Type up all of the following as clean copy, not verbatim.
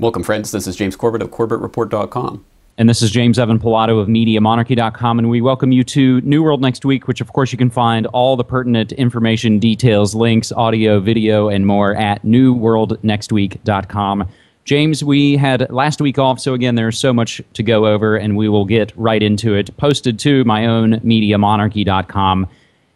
Welcome, friends. This is James Corbett of CorbettReport.com. And this is James Evan Pilato of MediaMonarchy.com, and we welcome you to New World Next Week, which, of course, you can find all the pertinent information, details, links, audio, video, and more at NewWorldNextWeek.com. James, we had last week off, so again, there's so much to go over, and we will get right into it. Posted to my own MediaMonarchy.com.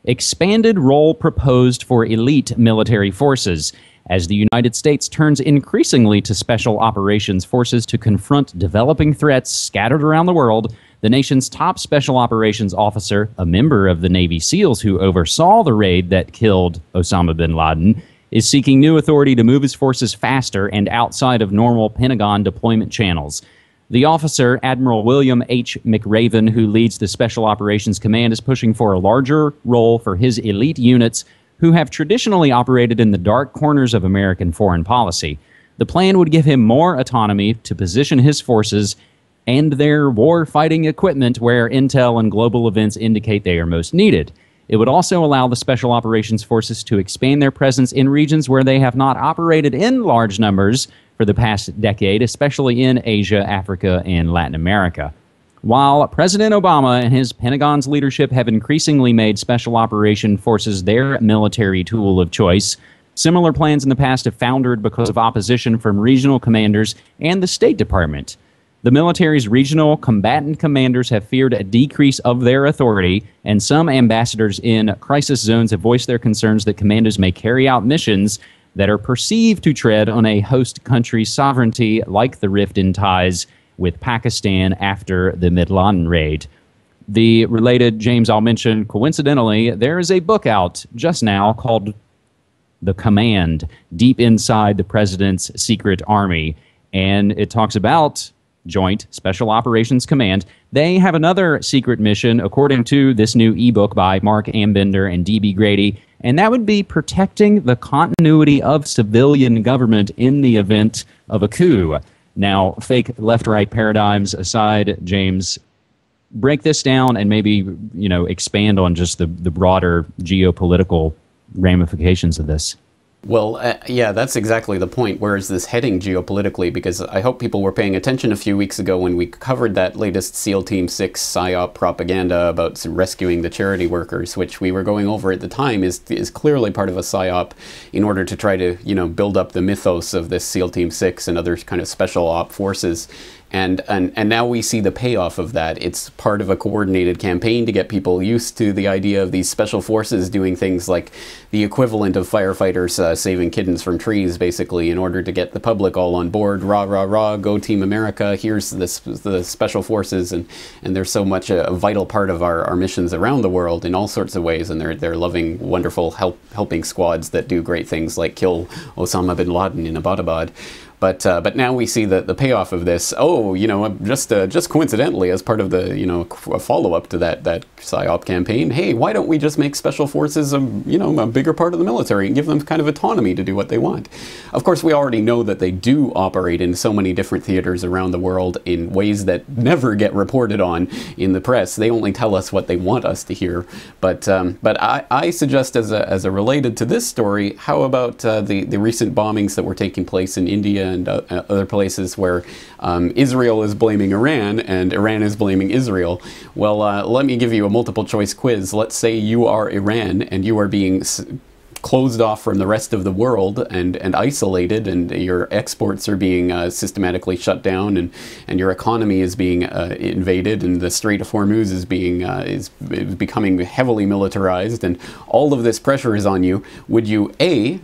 Expanded role proposed for elite military forces. As the United States turns increasingly to special operations forces to confront developing threats scattered around the world, the nation's top special operations officer, a member of the Navy SEALs who oversaw the raid that killed Osama bin Laden, is seeking new authority to move his forces faster and outside of normal Pentagon deployment channels. The officer, Admiral William H. McRaven, who leads the Special Operations Command, is pushing for a larger role for his elite units who have traditionally operated in the dark corners of American foreign policy. The plan would give him more autonomy to position his forces and their war-fighting equipment where intel and global events indicate they are most needed. It would also allow the Special Operations Forces to expand their presence in regions where they have not operated in large numbers for the past decade, especially in Asia, Africa, and Latin America. While President Obama and his Pentagon's leadership have increasingly made Special Operation Forces their military tool of choice, similar plans in the past have foundered because of opposition from regional commanders and the State Department. The military's regional combatant commanders have feared a decrease of their authority, and some ambassadors in crisis zones have voiced their concerns that commanders may carry out missions that are perceived to tread on a host country's sovereignty, like the rift in ties with Pakistan after the bin Laden raid. The related, James, I'll mention, coincidentally, there is a book out just now called The Command, Deep Inside the President's Secret Army, and it talks about Joint Special Operations Command. They have another secret mission, according to this new ebook by Mark Ambender and D.B. Grady, and that would be protecting the continuity of civilian government in the event of a coup. Now, fake left-right paradigms aside, James, break this down and maybe, expand on just the broader geopolitical ramifications of this. Well, yeah, that's exactly the point. Where is this heading geopolitically? Because I hope people were paying attention a few weeks ago when we covered that latest SEAL Team 6 PSYOP propaganda about rescuing the charity workers, which we were going over at the time is clearly part of a PSYOP in order to try to, build up the mythos of this SEAL Team 6 and other kind of special op forces. And now we see the payoff of that. It's part of a coordinated campaign to get people used to the idea of these special forces doing things like the equivalent of firefighters saving kittens from trees, basically, in order to get the public all on board. Rah, rah, rah, go Team America. Here's the special forces. And they're so much a vital part of our missions around the world in all sorts of ways. And they're loving, wonderful helping squads that do great things like kill Osama bin Laden in Abbottabad. But now we see the payoff of this. Oh, just coincidentally, as part of the a follow-up to that PSYOP campaign. Hey, why don't we just make special forces a bigger part of the military and give them kind of autonomy to do what they want? Of course, we already know that they do operate in so many different theaters around the world in ways that never get reported on in the press. They only tell us what they want us to hear. But I suggest as a related to this story, how about the recent bombings that were taking place in India and other places where Israel is blaming Iran and Iran is blaming Israel. Well, let me give you a multiple choice quiz. Let's say you are Iran and you are being closed off from the rest of the world and isolated, and your exports are being systematically shut down, and your economy is being invaded, and the Strait of Hormuz is becoming heavily militarized, and all of this pressure is on you. Would you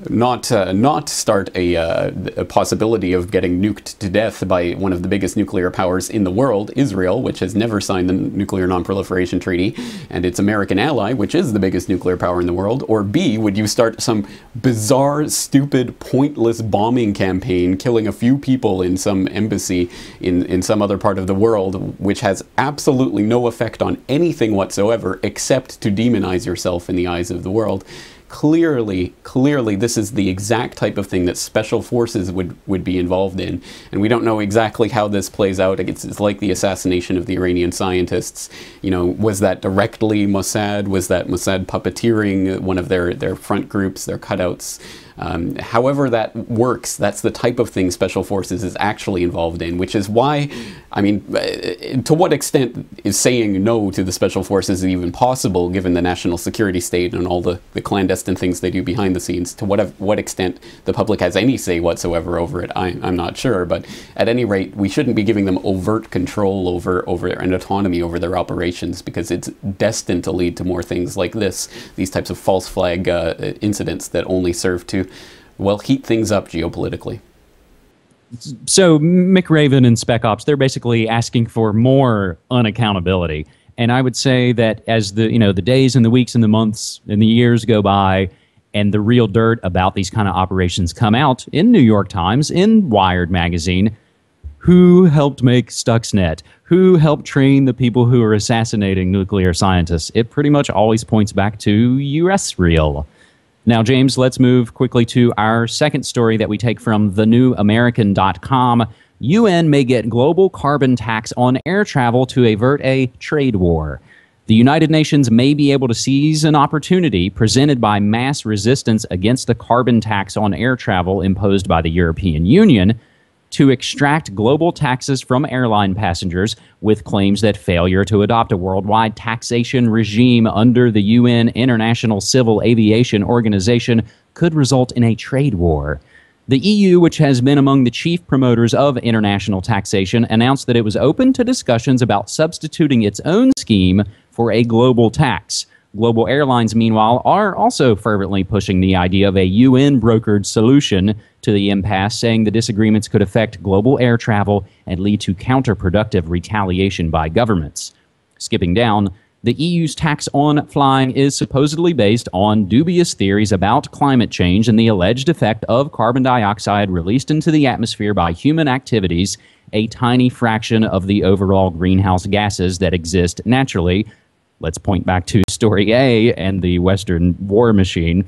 not start a possibility of getting nuked to death by one of the biggest nuclear powers in the world, Israel, which has never signed the Nuclear Non-Proliferation Treaty, and its American ally, which is the biggest nuclear power in the world? Or B, would you start some bizarre, stupid, pointless bombing campaign, killing a few people in some embassy in some other part of the world, which has absolutely no effect on anything whatsoever except to demonize yourself in the eyes of the world? clearly, this is the exact type of thing that special forces would be involved in. And we don't know exactly how this plays out. It's like the assassination of the Iranian scientists. You know, was that directly Mossad? Was that Mossad puppeteering one of their front groups, their cutouts? However that works, that's the type of thing special forces is actually involved in, which is why, I mean, to what extent is saying no to the special forces even possible, given the national security state and all the clandestine things they do behind the scenes? To what extent the public has any say whatsoever over it, I'm not sure. But at any rate, we shouldn't be giving them overt control over and autonomy over their operations, because it's destined to lead to more things like these types of false flag incidents that only serve to, well, heat things up geopolitically. So McRaven and Spec Ops, they're basically asking for more unaccountability. And I would say that as the days and the weeks and the months and the years go by, and the real dirt about these kind of operations come out in New York Times, in Wired magazine, who helped make Stuxnet? Who helped train the people who are assassinating nuclear scientists? It pretty much always points back to U.S. real. Now, James, let's move quickly to our second story that we take from thenewamerican.com. UN may get global carbon tax on air travel to avert a trade war. The United Nations may be able to seize an opportunity presented by mass resistance against the carbon tax on air travel imposed by the European Union to extract global taxes from airline passengers, with claims that failure to adopt a worldwide taxation regime under the UN International Civil Aviation Organization could result in a trade war. The EU, which has been among the chief promoters of international taxation, announced that it was open to discussions about substituting its own scheme for a global tax. Global airlines, meanwhile, are also fervently pushing the idea of a UN-brokered solution to the impasse, saying the disagreements could affect global air travel and lead to counterproductive retaliation by governments. Skipping down, the EU's tax on flying is supposedly based on dubious theories about climate change and the alleged effect of carbon dioxide released into the atmosphere by human activities, a tiny fraction of the overall greenhouse gases that exist naturally. Let's point back to Story A and the Western war machine.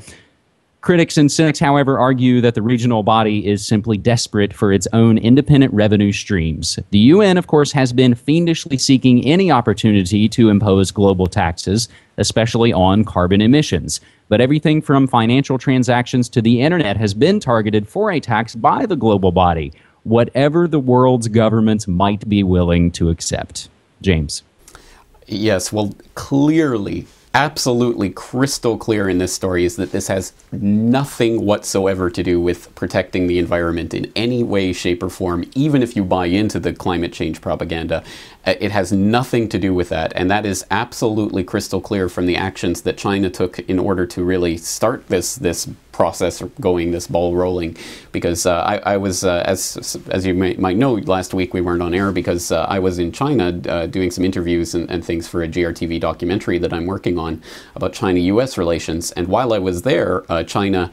Critics and cynics, however, argue that the regional body is simply desperate for its own independent revenue streams. The UN, of course, has been fiendishly seeking any opportunity to impose global taxes, especially on carbon emissions. But everything from financial transactions to the internet has been targeted for a tax by the global body, whatever the world's governments might be willing to accept. James. Yes, well, clearly, absolutely crystal clear in this story is that this has nothing whatsoever to do with protecting the environment in any way, shape, or form, even if you buy into the climate change propaganda. It has nothing to do with that, and that is absolutely crystal clear from the actions that China took in order to really start this process going, this ball rolling. Because I was, as you might know, last week we weren't on air because I was in China doing some interviews and things for a GRTV documentary that I'm working on about China-US relations. And while I was there, China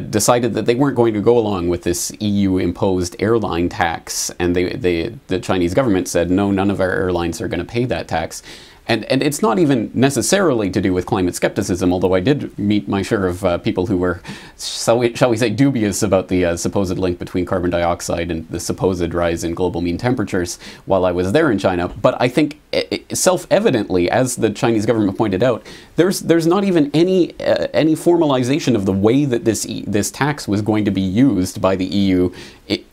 decided that they weren't going to go along with this EU-imposed airline tax, and the Chinese government said, no, none of our airlines are going to pay that tax. And it's not even necessarily to do with climate skepticism, although I did meet my share of people who were, shall we say, dubious about the supposed link between carbon dioxide and the supposed rise in global mean temperatures while I was there in China. But I think self-evidently, as the Chinese government pointed out, there's not even any formalization of the way that this tax was going to be used by the EU,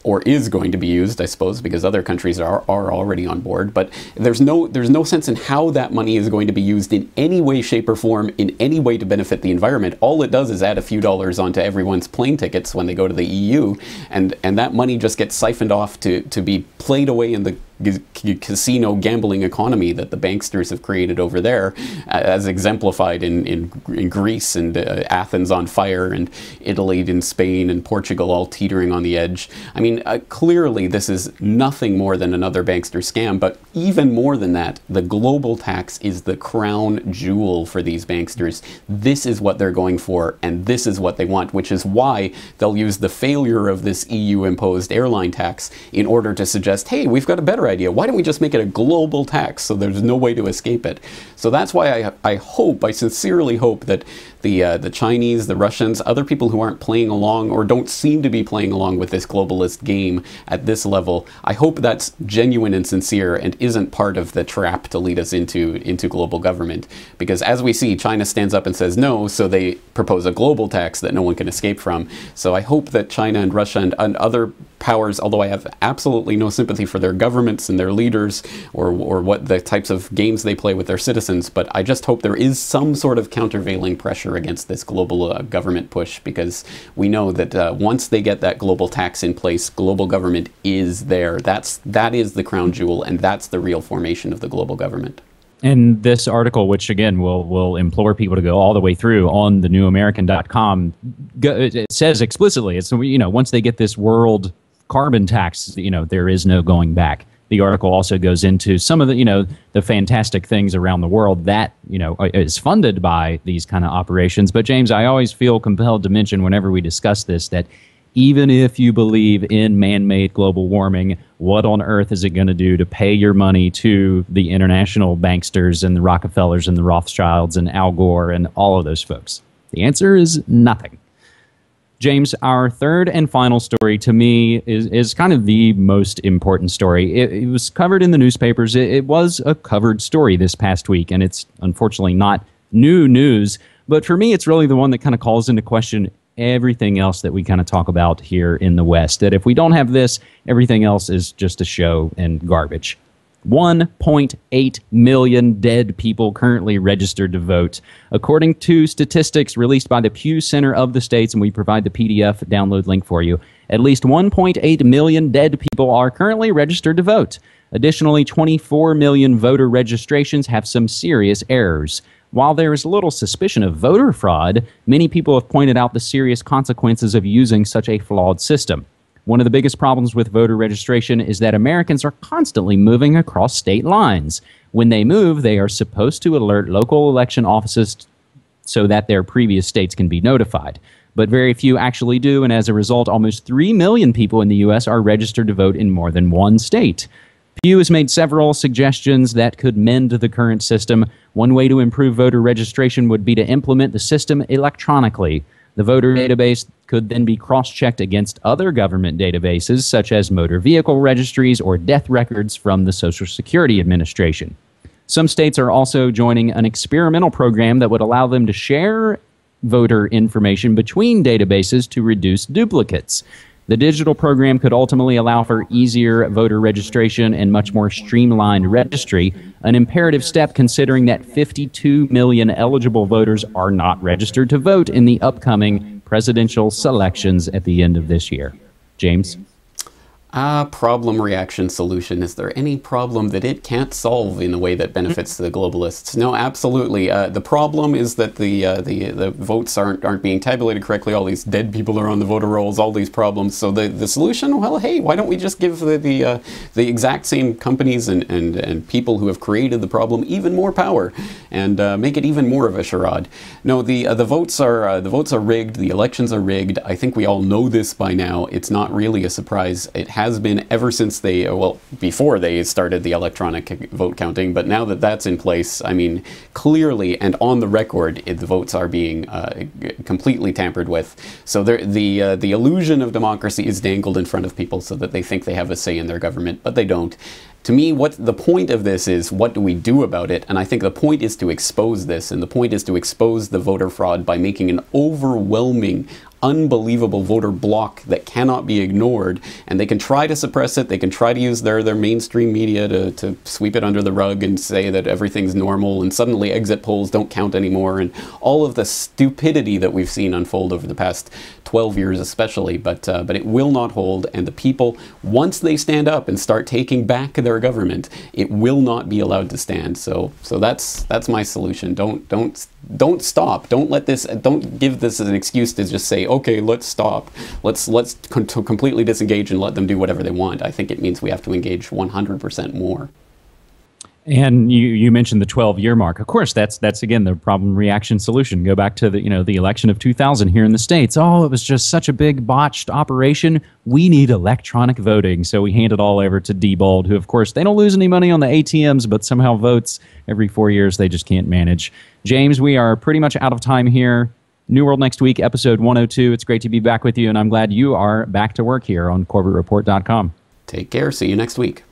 or is going to be used, I suppose, because other countries are already on board. But there's no sense in how that money is going to be used in any way, shape, or form, in any way to benefit the environment. All it does is add a few dollars onto everyone's plane tickets when they go to the EU, and that money just gets siphoned off to be played away in the casino gambling economy that the banksters have created over there, as exemplified in Greece and Athens on fire, and Italy and Spain and Portugal all teetering on the edge. I mean, clearly this is nothing more than another bankster scam, but even more than that, the global tax is the crown jewel for these banksters. This is what they're going for, and this is what they want, which is why they'll use the failure of this EU-imposed airline tax in order to suggest, hey, we've got a better better idea. Why don't we just make it a global tax so there's no way to escape it? So that's why I sincerely hope that the Chinese, the Russians, other people who aren't playing along or don't seem to be playing along with this globalist game at this level, I hope that's genuine and sincere and isn't part of the trap to lead us into global government. Because as we see, China stands up and says no, so they propose a global tax that no one can escape from. So I hope that China and Russia and other powers, although I have absolutely no sympathy for their governments and their leaders or what the types of games they play with their citizens, but I just hope there is some sort of countervailing pressure against this global government push, because we know that once they get that global tax in place, global government is there. That is the crown jewel, and that's the real formation of the global government. And this article, which again will implore people to go all the way through on the newamerican.com, it says explicitly, it's, once they get this world carbon tax, there is no going back. The article also goes into some of the fantastic things around the world that, is funded by these kind of operations. But James, I always feel compelled to mention whenever we discuss this that even if you believe in man-made global warming, what on earth is it going to do to pay your money to the international banksters and the Rockefellers and the Rothschilds and Al Gore and all of those folks? The answer is nothing. James, our third and final story to me is kind of the most important story. It was covered in the newspapers. It was a covered story this past week, and it's unfortunately not new news. But for me, it's really the one that kind of calls into question everything else that we kind of talk about here in the West. That if we don't have this, everything else is just a show and garbage. 1.8 million dead people currently registered to vote. According to statistics released by the Pew Center of the States, and we provide the PDF download link for you, at least 1.8 million dead people are currently registered to vote. Additionally, 24 million voter registrations have some serious errors. While there is little suspicion of voter fraud, many people have pointed out the serious consequences of using such a flawed system. One of the biggest problems with voter registration is that Americans are constantly moving across state lines. When they move, they are supposed to alert local election offices so that their previous states can be notified. But very few actually do, and as a result, almost 3 million people in the U.S. are registered to vote in more than one state. Pew has made several suggestions that could mend the current system. One way to improve voter registration would be to implement the system electronically. The voter database could then be cross-checked against other government databases, such as motor vehicle registries or death records from the Social Security Administration. Some states are also joining an experimental program that would allow them to share voter information between databases to reduce duplicates. The digital program could ultimately allow for easier voter registration and much more streamlined registry, an imperative step considering that 52 million eligible voters are not registered to vote in the upcoming presidential selections at the end of this year. James? Problem, reaction, solution. Is there any problem that it can't solve in a way that benefits the globalists? No, absolutely. The problem is that the votes aren't being tabulated correctly. All these dead people are on the voter rolls. All these problems. So the solution? Well, hey, why don't we just give the exact same companies and people who have created the problem even more power and make it even more of a charade? No, the votes are rigged. The elections are rigged. I think we all know this by now. It's not really a surprise. It has been ever since before they started the electronic vote counting, but now that that's in place, I mean, clearly and on the record, the votes are being completely tampered with. So the illusion of democracy is dangled in front of people so that they think they have a say in their government, but they don't. To me, what the point of this is, what do we do about it? And I think the point is to expose this, and the point is to expose the voter fraud by making an overwhelming, unbelievable voter block that cannot be ignored, and they can try to suppress it. They can try to use their mainstream media to sweep it under the rug and say that everything's normal, and suddenly exit polls don't count anymore, and all of the stupidity that we've seen unfold over the past 12 years especially, but it will not hold, and the people, once they stand up and start taking back their government, it will not be allowed to stand. So that's my solution. Don't stop. Don't give this as an excuse to just say, okay, let's stop. Let's completely disengage and let them do whatever they want. I think it means we have to engage 100% more. And you mentioned the 12-year mark. Of course, that's again the problem reaction solution. Go back to the election of 2000 here in the States. Oh, it was just such a big botched operation. We need electronic voting. So we hand it all over to Diebold, who of course they don't lose any money on the ATMs, but somehow votes every 4 years they just can't manage. James, we are pretty much out of time here. New World Next Week, episode 102. It's great to be back with you, and I'm glad you are back to work here on CorbettReport.com. Take care. See you next week.